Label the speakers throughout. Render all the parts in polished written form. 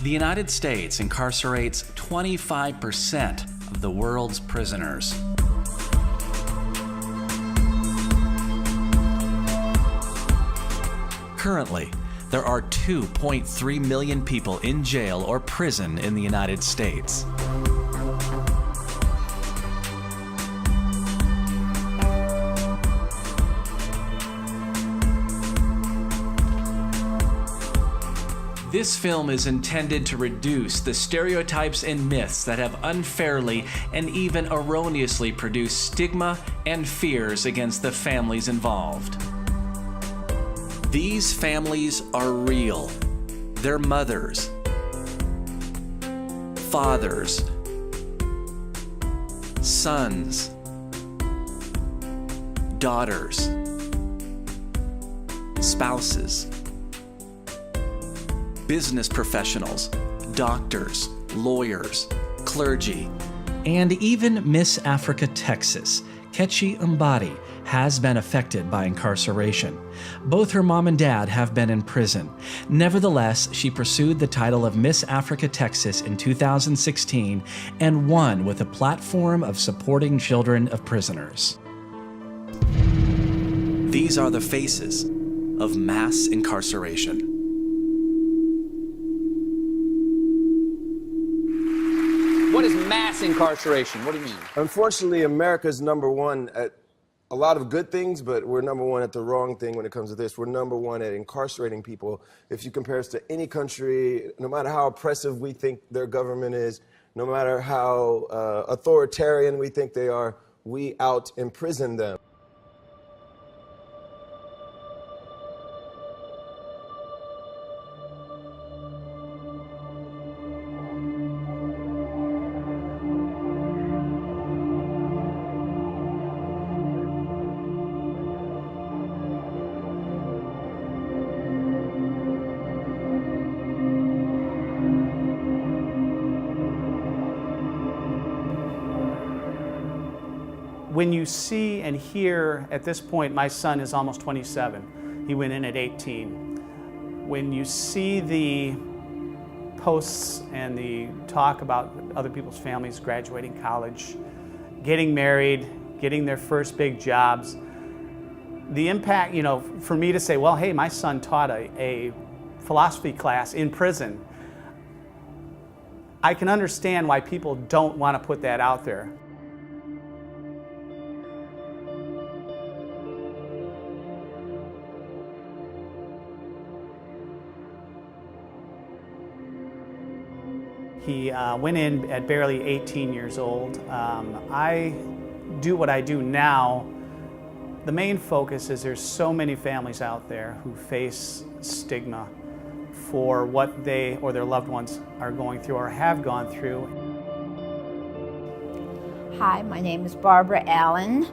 Speaker 1: The United States incarcerates 25% of the world's prisoners. Currently, there are 2.3 million people in jail or prison in the United States. This film is intended to reduce the stereotypes and myths that have unfairly and even erroneously produced stigma and fears against the families involved. These families are real. They're mothers, fathers, sons, daughters, spouses, business professionals, doctors, lawyers, clergy, and even Miss Africa, Texas, Kechi Mbadi, has been affected by incarceration. Both her mom and dad have been in prison. Nevertheless, she pursued the title of Miss Africa, Texas in 2016 and won with a platform of supporting children of prisoners. These are the faces of mass incarceration.
Speaker 2: What is mass incarceration? What do you mean?
Speaker 3: Unfortunately, America's number one at a lot of good things, but we're number one at the wrong thing when it comes to this. We're number one at incarcerating people. If you compare us to any country, no matter how oppressive we think their government is, no matter how authoritarian we think they are, we out-imprison them.
Speaker 4: When you see and hear, at this point, my son is almost 27. He went in at 18. When you see the posts and the talk about other people's families graduating college, getting married, getting their first big jobs, the impact, for me to say, well, hey, my son taught a philosophy class in prison, I can understand why people don't want to put that out there. He went in at barely 18 years old. I do what I do now. The main focus is there's so many families out there who face stigma for what they or their loved ones are going through or have gone through.
Speaker 5: Hi, my name is Barbara Allen.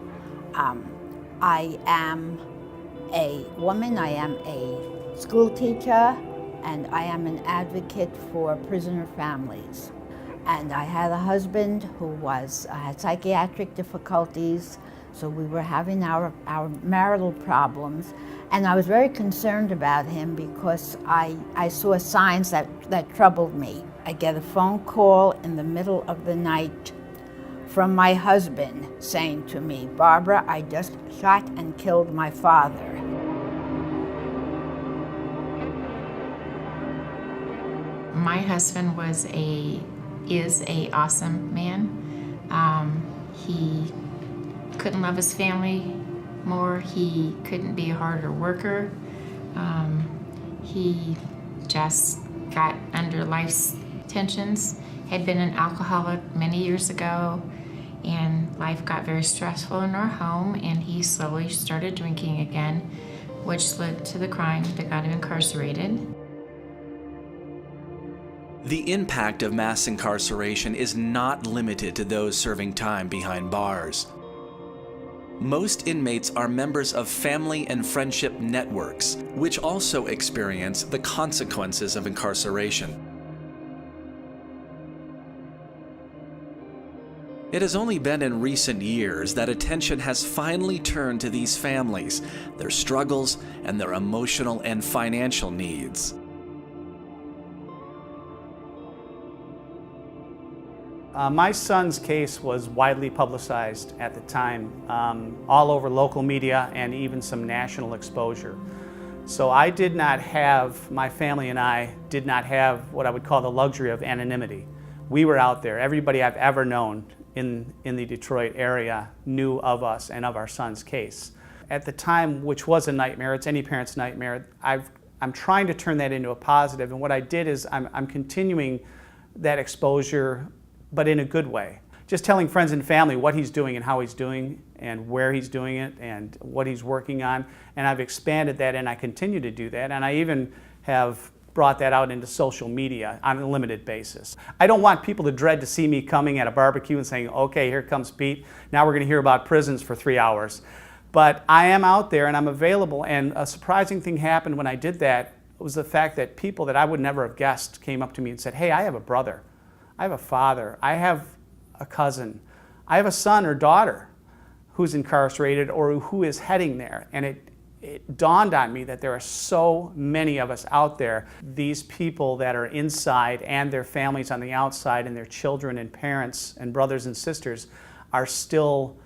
Speaker 5: I am a woman, I am a school teacher, and I am an advocate for prisoner families. And I had a husband who had psychiatric difficulties, so we were having our marital problems. And I was very concerned about him because I saw signs that troubled me. I get a phone call in the middle of the night from my husband saying to me, "Barbara, I just shot and killed my father."
Speaker 6: My husband is a awesome man. He couldn't love his family more. He couldn't be a harder worker. He just got under life's tensions, had been an alcoholic many years ago, and life got very stressful in our home, and he slowly started drinking again, which led to the crime that got him incarcerated.
Speaker 1: The impact of mass incarceration is not limited to those serving time behind bars. Most inmates are members of family and friendship networks, which also experience the consequences of incarceration. It has only been in recent years that attention has finally turned to these families, their struggles, and their emotional and financial needs.
Speaker 4: My son's case was widely publicized at the time, all over local media and even some national exposure. So I did not have, my family and I did not have what I would call the luxury of anonymity. We were out there. Everybody I've ever known in the Detroit area knew of us and of our son's case. At the time, which was a nightmare, it's any parent's nightmare, I'm trying to turn that into a positive, and what I did is I'm continuing that exposure, but in a good way. Just telling friends and family what he's doing and how he's doing and where he's doing it and what he's working on, and I've expanded that and I continue to do that, and I even have brought that out into social media on a limited basis. I don't want people to dread to see me coming at a barbecue and saying, okay, here comes Pete, now we're going to hear about prisons for 3 hours. But I am out there and I'm available, and a surprising thing happened when I did that was the fact that people that I would never have guessed came up to me and said, hey, I have a brother, I have a father, I have a cousin, I have a son or daughter who's incarcerated or who is heading there. And it dawned on me that there are so many of us out there, these people that are inside and their families on the outside and their children and parents and brothers and sisters are still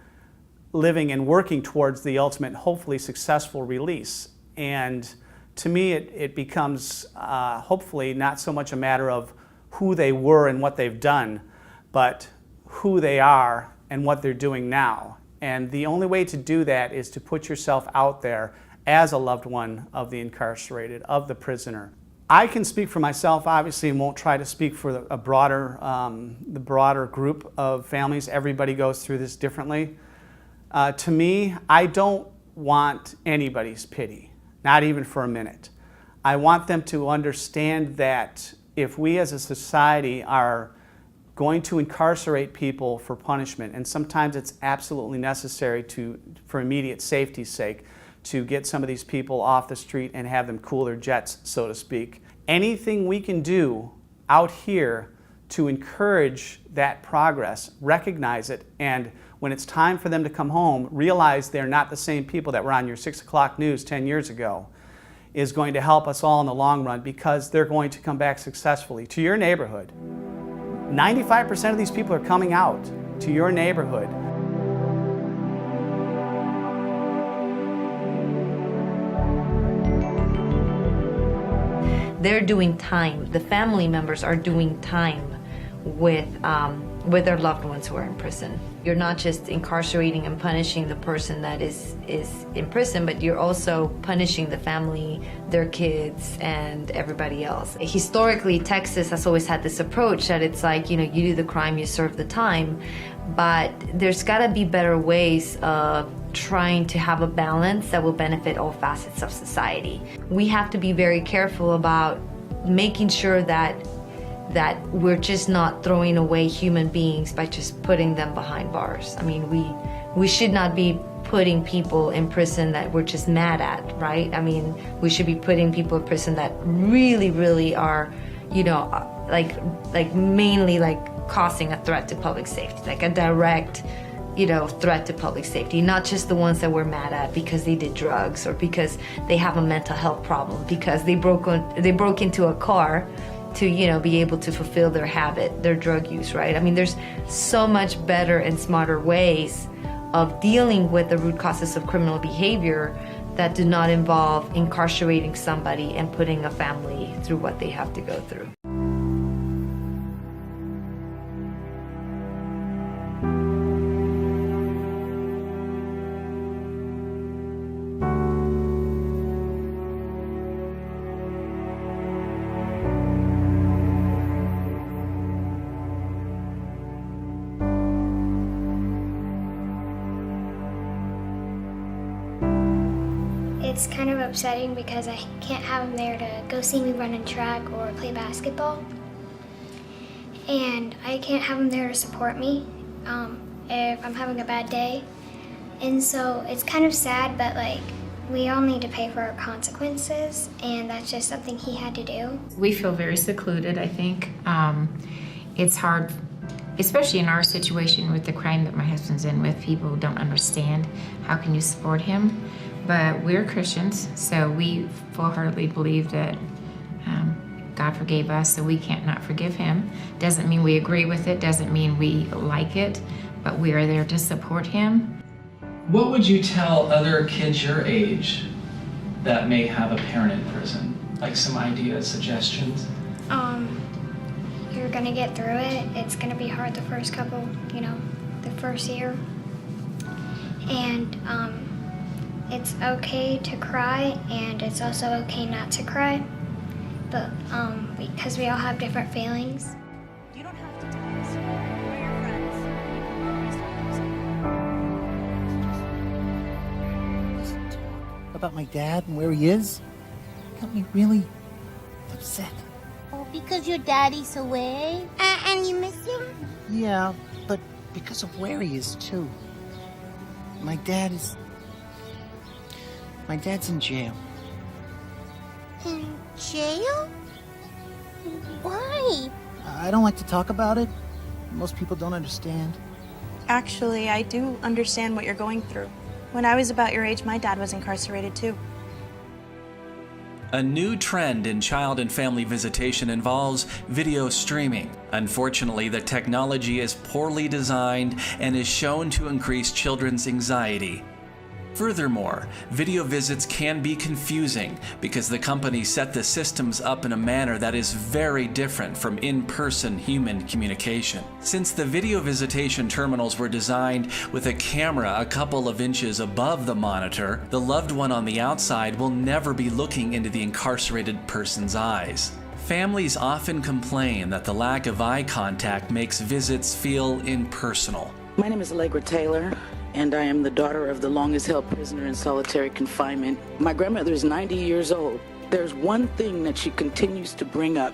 Speaker 4: living and working towards the ultimate, hopefully successful release. And to me, it becomes hopefully not so much a matter of who they were and what they've done, but who they are and what they're doing now. And the only way to do that is to put yourself out there as a loved one of the incarcerated, of the prisoner. I can speak for myself, obviously, and won't try to speak for the broader group of families. Everybody goes through this differently. To me, I don't want anybody's pity, not even for a minute. I want them to understand that if we as a society are going to incarcerate people for punishment, and sometimes it's absolutely necessary for immediate safety's sake, to get some of these people off the street and have them cool their jets, so to speak. Anything we can do out here to encourage that progress, recognize it, and when it's time for them to come home, realize they're not the same people that were on your 6 o'clock news 10 years ago, is going to help us all in the long run, because they're going to come back successfully to your neighborhood. 95% of these people are coming out to your neighborhood.
Speaker 7: They're doing time. The family members are doing time with their loved ones who are in prison. You're not just incarcerating and punishing the person that is in prison, but you're also punishing the family, their kids, and everybody else. Historically, Texas has always had this approach that it's like, you do the crime, you serve the time, but there's got to be better ways of trying to have a balance that will benefit all facets of society. We have to be very careful about making sure that we're just not throwing away human beings by just putting them behind bars. I mean, we should not be putting people in prison that we're just mad at, right? I mean, we should be putting people in prison that really, really are, like mainly like causing a threat to public safety, like a direct, threat to public safety, not just the ones that we're mad at because they did drugs or because they have a mental health problem, because they broke into a car to be able to fulfill their habit, their drug use, right? I mean, there's so much better and smarter ways of dealing with the root causes of criminal behavior that do not involve incarcerating somebody and putting a family through what they have to go through.
Speaker 8: It's kind of upsetting because I can't have him there to go see me run in track or play basketball. And I can't have him there to support me if I'm having a bad day. And so it's kind of sad, but we all need to pay for our consequences, and that's just something he had to do.
Speaker 6: We feel very secluded, I think. It's hard, especially in our situation with the crime that my husband's in with. People don't understand how can you support him. But we're Christians, so we full-heartedly believe that God forgave us, so we can't not forgive him. Doesn't mean we agree with it, doesn't mean we like it, but we are there to support him.
Speaker 1: What would you tell other kids your age that may have a parent in prison? Like some ideas, suggestions?
Speaker 8: You're gonna get through it. It's gonna be hard the first couple, the first year. And it's okay to cry, and it's also okay not to cry. But because we all have different feelings.
Speaker 9: You don't have to tell us. We're your friends.
Speaker 10: Let's talk about my dad and where he is. Got me really upset.
Speaker 9: Oh, because your daddy's away? And you miss him?
Speaker 10: Yeah, but because of where he is, too. My dad's in jail.
Speaker 9: In jail? Why?
Speaker 10: I don't like to talk about it. Most people don't understand.
Speaker 11: Actually, I do understand what you're going through. When I was about your age, my dad was incarcerated too.
Speaker 1: A new trend in child and family visitation involves video streaming. Unfortunately, the technology is poorly designed and is shown to increase children's anxiety. Furthermore, video visits can be confusing because the company set the systems up in a manner that is very different from in-person human communication. Since the video visitation terminals were designed with a camera a couple of inches above the monitor, the loved one on the outside will never be looking into the incarcerated person's eyes. Families often complain that the lack of eye contact makes visits feel impersonal.
Speaker 12: My name is Allegra Taylor, and I am the daughter of the longest held prisoner in solitary confinement. My grandmother is 90 years old. There's one thing that she continues to bring up.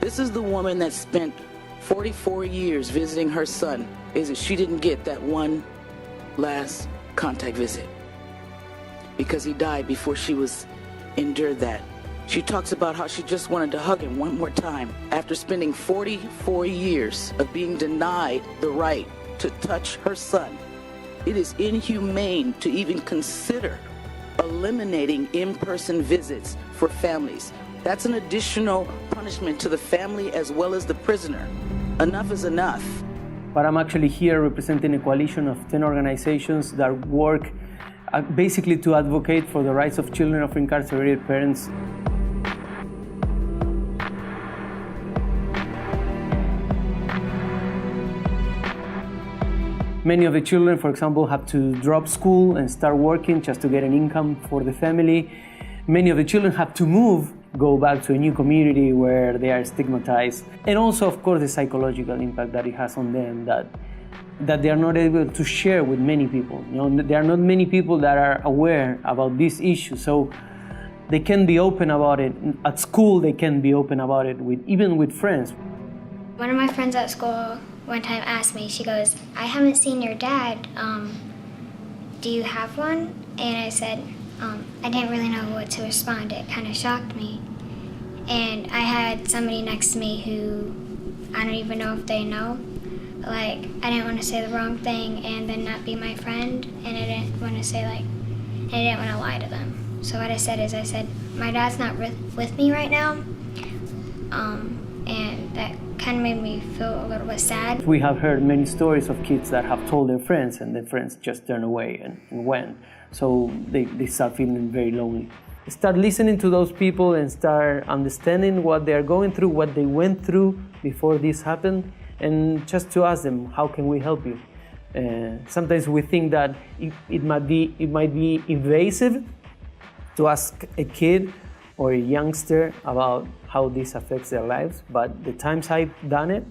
Speaker 12: This is the woman that spent 44 years visiting her son, is that she didn't get that one last contact visit because he died before she was endured that. She talks about how she just wanted to hug him one more time after spending 44 years of being denied the right to touch her son. It is inhumane to even consider eliminating in-person visits for families. That's an additional punishment to the family as well as the prisoner. Enough is enough.
Speaker 4: But I'm actually here representing a coalition of 10 organizations that work basically to advocate for the rights of children of incarcerated parents. Many of the children, for example, have to drop school and start working just to get an income for the family. Many of the children have to move, go back to a new community where they are stigmatized. And also, of course, the psychological impact that it has on them that they are not able to share with many people. There are not many people that are aware about this issue, so they can be open about it. At school, they can be open about it, even with friends.
Speaker 8: One of my friends at school one time asked me, she goes, I haven't seen your dad, do you have one? And I said, I didn't really know what to respond. It kind of shocked me. And I had somebody next to me who, I don't even know if they know, but I didn't want to say the wrong thing and then not be my friend, and I didn't want to say I didn't want to lie to them. So what I said is, my dad's not with me right now, and that kind of made me feel a little bit sad.
Speaker 4: We have heard many stories of kids that have told their friends and their friends just turned away and went. So they start feeling very lonely. Start listening to those people and start understanding what they're going through, what they went through before this happened, and just to ask them, how can we help you? Sometimes we think that it might be invasive to ask a kid or a youngster about how this affects their lives, but the times I've done it,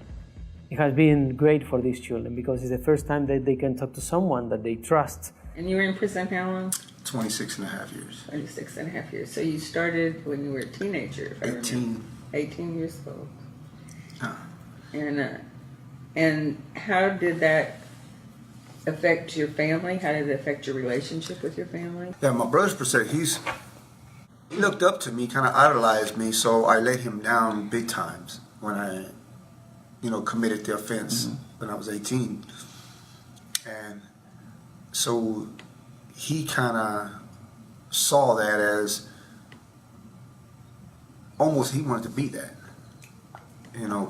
Speaker 4: it has been great for these children because it's the first time that they can talk to someone that they trust.
Speaker 13: And you were in prison how long?
Speaker 14: 26 and a half years.
Speaker 13: 26 and a half years. So you started when you were a teenager, if I remember. 18 years old. And how did that affect your family? How did it affect your relationship with your family?
Speaker 14: Yeah, my brother's per se, he looked up to me, kind of idolized me, so I let him down big times when I, committed the offense when I was 18. And so he kind of saw that as almost he wanted to be that.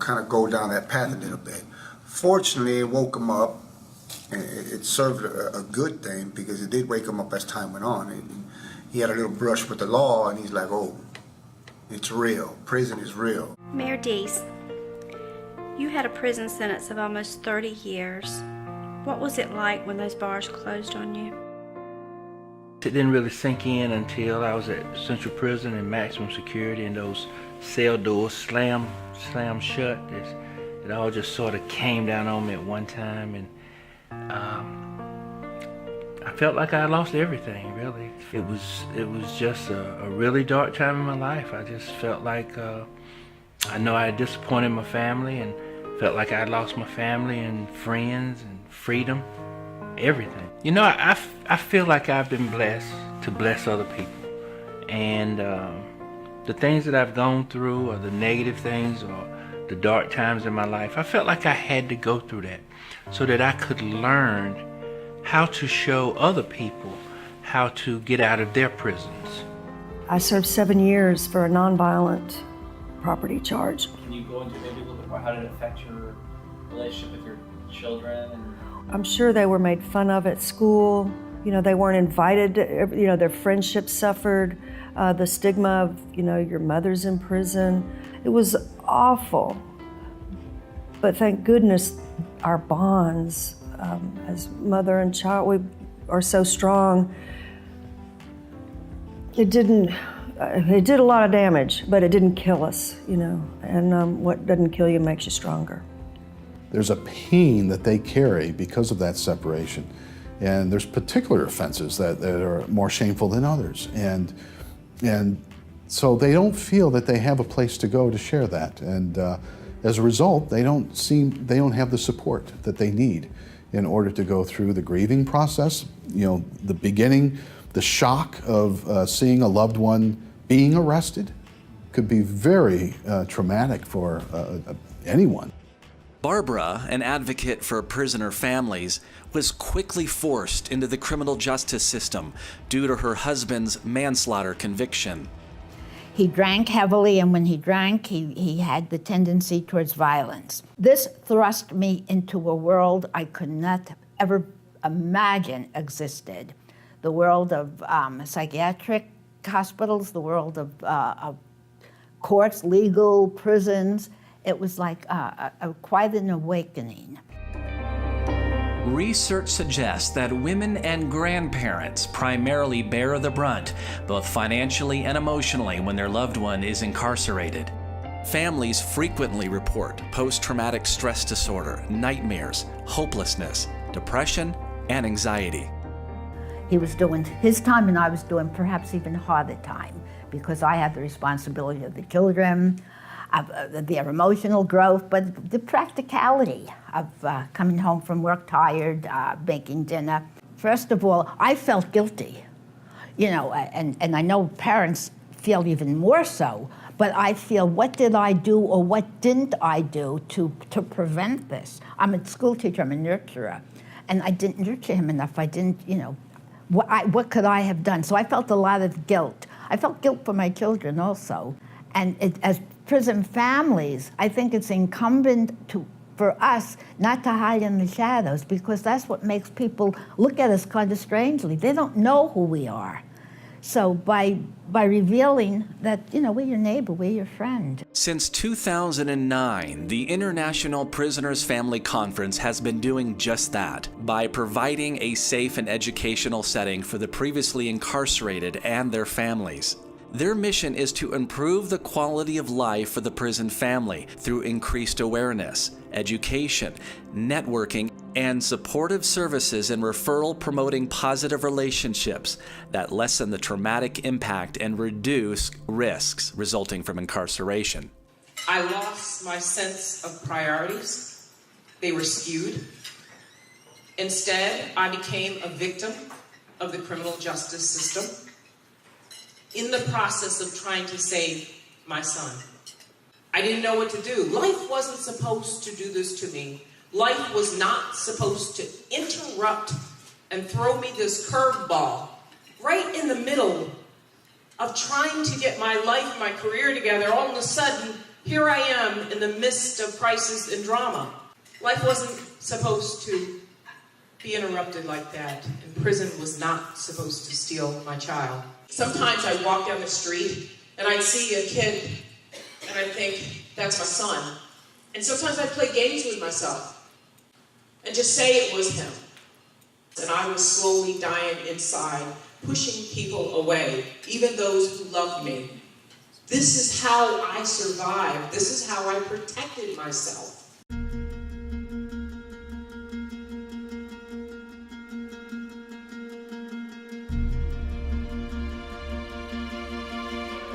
Speaker 14: Kind of go down that path a little bit. Fortunately, it woke him up, and it served a good thing because it did wake him up as time went on. And he had a little brush with the law, and he's like, oh, it's real. Prison is real.
Speaker 15: Mayor Deese, you had a prison sentence of almost 30 years. What was it like when those bars closed on you?
Speaker 16: It didn't really sink in until I was at Central Prison in maximum security, and those cell doors slam shut. It all just sort of came down on me at one time, and I felt like I lost everything, really. It was just a really dark time in my life. I just felt like I know I had disappointed my family, and felt like I had lost my family and friends and freedom, everything. I feel like I've been blessed to bless other people, and the things that I've gone through, or the negative things, or the dark times in my life, I felt like I had to go through that so that I could learn how to show other people how to get out of their prisons.
Speaker 17: I served 7 years for a nonviolent property charge.
Speaker 1: Can you go into maybe a little bit more how did it affect your relationship with your children?
Speaker 17: I'm sure they were made fun of at school. They weren't invited. Their friendships suffered. The stigma of, your mother's in prison. It was awful. But thank goodness our bonds as mother and child, we are so strong. It did a lot of damage, but it didn't kill us, and what doesn't kill you makes you stronger.
Speaker 18: There's a pain that they carry because of that separation. And there's particular offenses that are more shameful than others. And so they don't feel that they have a place to go to share that. And as a result, they don't have the support that they need in order to go through the grieving process. The beginning, the shock of seeing a loved one being arrested could be very traumatic for anyone.
Speaker 1: Barbara, an advocate for prisoner families, was quickly forced into the criminal justice system due to her husband's manslaughter conviction.
Speaker 5: He drank heavily, and when he drank, he had the tendency towards violence. This thrust me into a world I could not ever imagine existed. The world of psychiatric hospitals, the world of courts, legal, prisons. It was like quite an awakening.
Speaker 1: Research suggests that women and grandparents primarily bear the brunt, both financially and emotionally, when their loved one is incarcerated. Families frequently report post-traumatic stress disorder, nightmares, hopelessness, depression, and anxiety.
Speaker 5: He was doing his time, and I was doing perhaps even harder time, because I had the responsibility of the children, of their emotional growth, but the practicality of coming home from work tired, making dinner. First of all, I felt guilty, and I know parents feel even more so, but I feel, what did I do or what didn't I do to prevent this? I'm a school teacher, I'm a nurturer, and I didn't nurture him enough. I didn't, what could I have done? So I felt a lot of guilt. I felt guilt for my children also. And as prison families, I think it's incumbent for us not to hide in the shadows, because that's what makes people look at us kind of strangely. They don't know who we are. So by revealing that, we're your neighbor, we're your friend.
Speaker 1: Since 2009, the International Prisoners Family Conference has been doing just that by providing a safe and educational setting for the previously incarcerated and their families. Their mission is to improve the quality of life for the prison family through increased awareness, education, networking, and supportive services and referral promoting positive relationships that lessen the traumatic impact and reduce risks resulting from incarceration.
Speaker 19: I lost my sense of priorities. They were skewed. Instead, I became a victim of the criminal justice system in the process of trying to save my son. I didn't know what to do. Life wasn't supposed to do this to me. Life was not supposed to interrupt and throw me this curveball right in the middle of trying to get my life, my career together. All of a sudden, here I am in the midst of crisis and drama. Life wasn't supposed to be interrupted like that, and prison was not supposed to steal my child. Sometimes I'd walk down the street and I'd see a kid and I'd think, that's my son. And sometimes I'd play games with myself and just say it was him. And I was slowly dying inside, pushing people away, even those who loved me. This is how I survived. This is how I protected myself.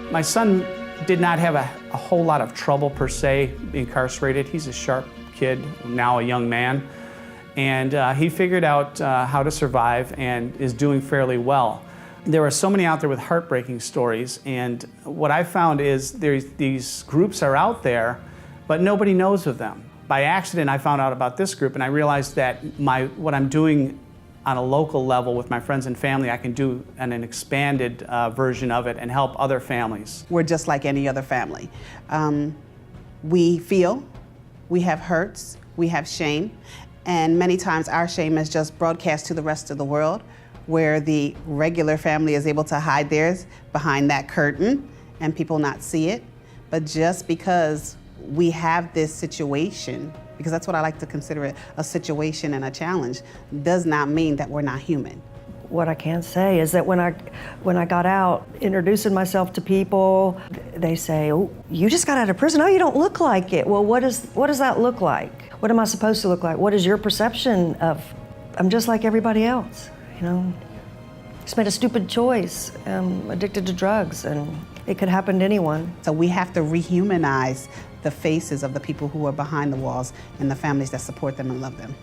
Speaker 4: My son did not have a whole lot of trouble per se incarcerated. He's a sharp kid, now a young man. And he figured out how to survive and is doing fairly well. There are so many out there with heartbreaking stories, and what I found is these groups are out there, but nobody knows of them. By accident, I found out about this group, and I realized that what I'm doing on a local level with my friends and family, I can do an expanded version of it and help other families.
Speaker 20: We're just like any other family. We feel, we have hurts, we have shame, and many times our shame is just broadcast to the rest of the world, where the regular family is able to hide theirs behind that curtain and people not see it. But just because we have this situation, because that's what I like to consider it, a situation and a challenge, does not mean that we're not human.
Speaker 17: What I can say is that when I got out, introducing myself to people, they say, "Oh, you just got out of prison? Oh, you don't look like it." Well, what does that look like? What am I supposed to look like? What is your perception of? I'm just like everybody else, you know. Just made a stupid choice, addicted to drugs, and it could happen to anyone.
Speaker 20: So we have to rehumanize the faces of the people who are behind the walls and the families that support them and love them.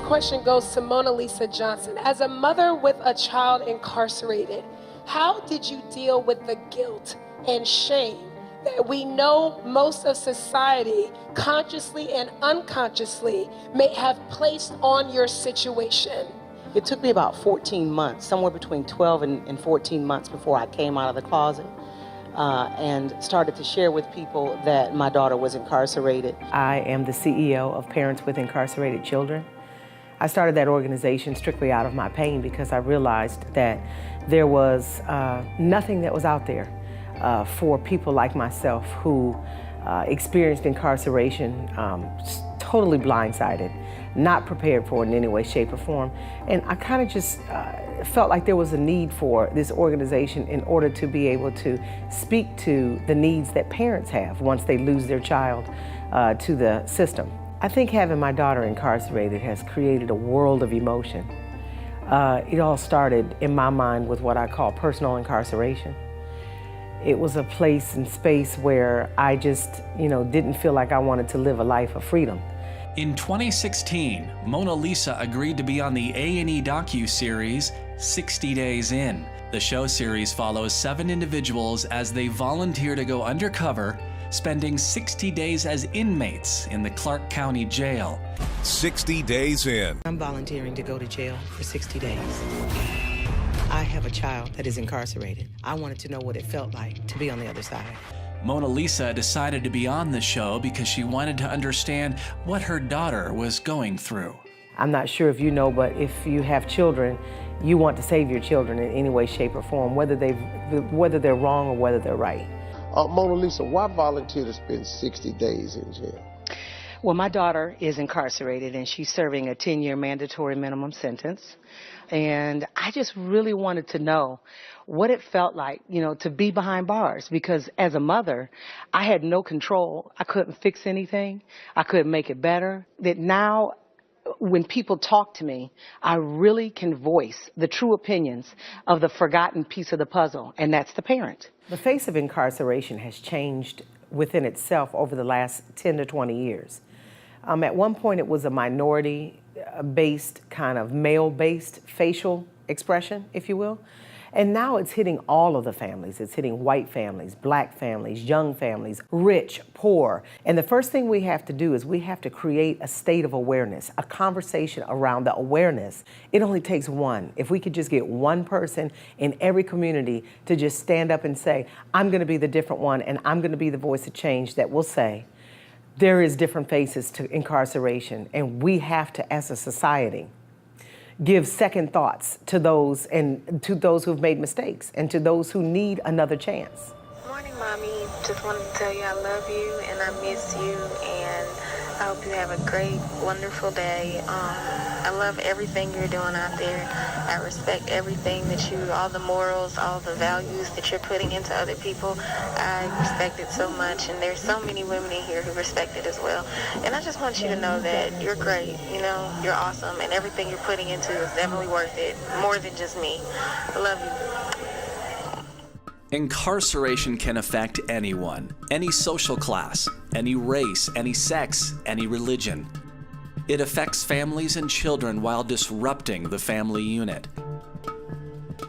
Speaker 21: Question goes to Mona Lisa Johnson. As a mother with a child incarcerated, how did you deal with the guilt and shame that we know most of society, consciously and unconsciously, may have placed on your situation?
Speaker 22: It took me about 14 months, somewhere between 12 and 14 months before I came out of the closet and started to share with people that my daughter was incarcerated.
Speaker 23: I am the CEO of Parents with Incarcerated Children. I started that organization strictly out of my pain because I realized that there was nothing that was out there for people like myself who experienced incarceration totally blindsided, not prepared for it in any way, shape, or form. And I kind of just felt like there was a need for this organization in order to be able to speak to the needs that parents have once they lose their child to the system. I think having my daughter incarcerated has created a world of emotion. It all started in my mind with what I call personal incarceration. It was a place and space where I just, didn't feel like I wanted to live a life of freedom.
Speaker 1: In 2016, Mona Lisa agreed to be on the A&E docu-series 60 Days In. The show series follows 7 individuals as they volunteer to go undercover, spending 60 days as inmates in the Clark County Jail.
Speaker 24: 60 Days In.
Speaker 25: I'm volunteering to go to jail for 60 days. I have a child that is incarcerated. I wanted to know what it felt like to be on the other side.
Speaker 1: Mona Lisa decided to be on the show because she wanted to understand what her daughter was going through.
Speaker 23: I'm not sure if you know, but if you have children, you want to save your children in any way, shape, or form, whether they're wrong or whether they're right.
Speaker 2: Mona Lisa, why volunteer to spend 60 days in jail?
Speaker 22: Well, my daughter is incarcerated and she's serving a 10-year mandatory minimum sentence. And I just really wanted to know what it felt like, to be behind bars, because as a mother, I had no control. I couldn't fix anything. I couldn't make it better. That now, when people talk to me, I really can voice the true opinions of the forgotten piece of the puzzle, and that's the parent.
Speaker 23: The face of incarceration has changed within itself over the last 10 to 20 years. At one point, it was a minority-based, kind of male-based facial expression, if you will. And now it's hitting all of the families. It's hitting white families, black families, young families, rich, poor. And the first thing we have to do is we have to create a state of awareness, a conversation around the awareness. It only takes one. If we could just get one person in every community to just stand up and say, I'm going to be the different one, and I'm going to be the voice of change that will say, there is different faces to incarceration, and we have to, as a society, give second thoughts to those who've made mistakes and to those who need another chance.
Speaker 3: Morning, Mommy. Just wanted to tell you I love you and I miss you, and I hope you have a great, wonderful day. I love everything you're doing out there. I respect everything that all the morals, all the values that you're putting into other people. I respect it so much, and there's so many women in here who respect it as well. And I just want you to know that you're great, you're awesome, and everything you're putting into is definitely worth it, more than just me. I love you.
Speaker 1: Incarceration can affect anyone, any social class, any race, any sex, any religion. It affects families and children while disrupting the family unit.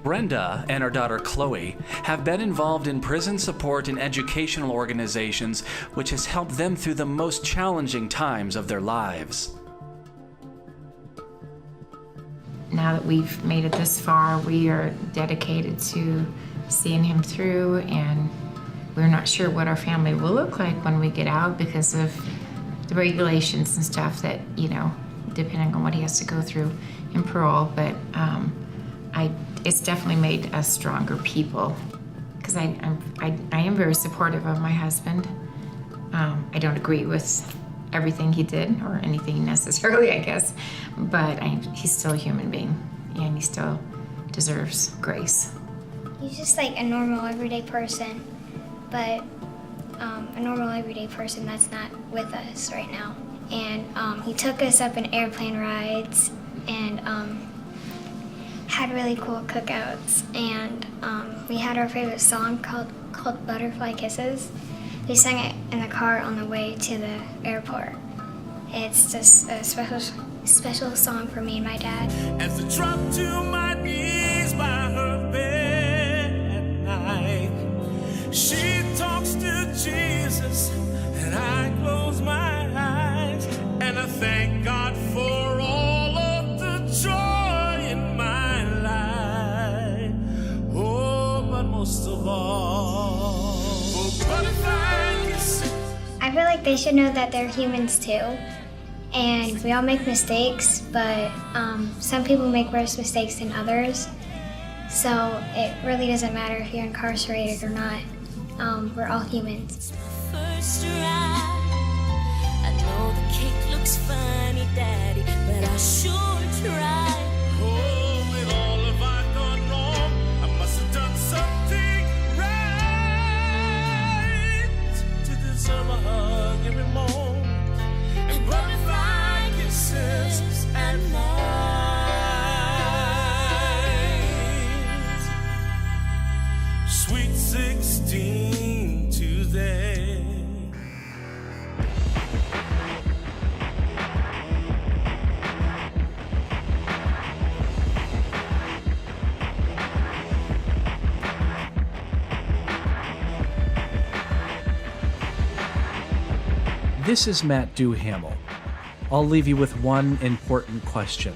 Speaker 1: Brenda and her daughter Chloe have been involved in prison support and educational organizations, which has helped them through the most challenging times of their lives.
Speaker 6: Now that we've made it this far, we are dedicated to seeing him through, and we're not sure what our family will look like when we get out because of the regulations and stuff that, depending on what he has to go through in parole. But it's definitely made us stronger people, because I am very supportive of my husband. I don't agree with everything he did or anything necessarily, I guess, but he's still a human being, and he still deserves grace.
Speaker 8: He's just like a normal, everyday person, but a normal, everyday person that's not with us right now. And he took us up in airplane rides and had really cool cookouts. And we had our favorite song called Butterfly Kisses. We sang it in the car on the way to the airport. It's just a special song for me and my dad.
Speaker 7: As I drop to my knees by her bed at night, she talks to Jesus, and I close my eyes, and I thank God for all of the joy in my life. Oh, but most of all, for butterfly kisses.
Speaker 8: I feel like they should know that they're humans too, and we all make mistakes, but some people make worse mistakes than others. So it really doesn't matter if you're incarcerated or not. We're all humans.
Speaker 9: First ride. I know the cake looks funny, Daddy, but I sure tried.
Speaker 7: Oh, with all of I gone wrong, I must have done something right to deserve a hug every morning and butterfly kisses at night. Sweet 16 Tuesday.
Speaker 1: This is Matt Duhamel. I'll leave you with one important question.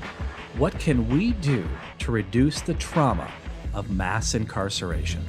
Speaker 1: What can we do to reduce the trauma of mass incarceration?